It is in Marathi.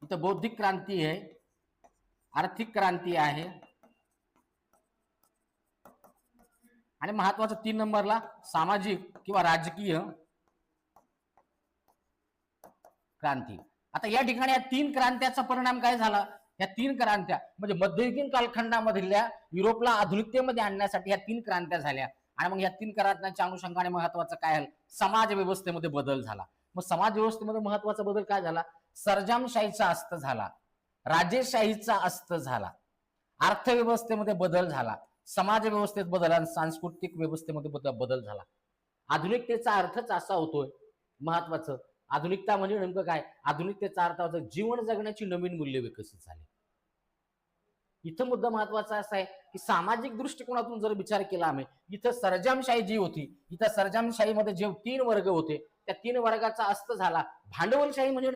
इथं बौद्धिक क्रांती आहे, आर्थिक क्रांती आहे आणि महत्वाचं 3 नंबरला सामाजिक किंवा राजकीय क्रांती। आता या ठिकाणी या 3 क्रांत्याचा परिणाम काय झाला? या 3 क्रांत्या म्हणजे मध्ययुगीन कालखंडामधल्या युरोपला आधुनिकतेमध्ये आणण्यासाठी या 3 क्रांत्या झाल्या आणि मग या 3 क्रांत्यांच्या अनुषंगाने महत्वाचं काय झालं? समाज व्यवस्थेमध्ये बदल झाला। मग समाज व्यवस्थेमध्ये महत्वाचा बदल काय झाला? सर्जनशाहीचा अस्त झाला, राजेशाहीचा अस्त झाला, अर्थव्यवस्थेमध्ये बदल झाला, समाज व्यवस्थेत बदल आणि सांस्कृतिक व्यवस्थेमध्ये बदल झाला। आधुनिकतेचा अर्थच असा होतोय महत्वाचं, आधुनिकता म्हणजे नेमकं काय? आधुनिकतेचा अर्थ होता जीवन जगण्याची नवीन मूल्य विकसित झाली। इथं मुद्दा महत्वाचा असा आहे की सामाजिक दृष्टिकोनातून जर विचार केला आम्ही, इथं सर्जनशाही जी होती, इथं सर्जनशाहीमध्ये जे 3 वर्ग होते त्या 3 वर्गाचा अस्त झाला। भांडवलशाही म्हणजे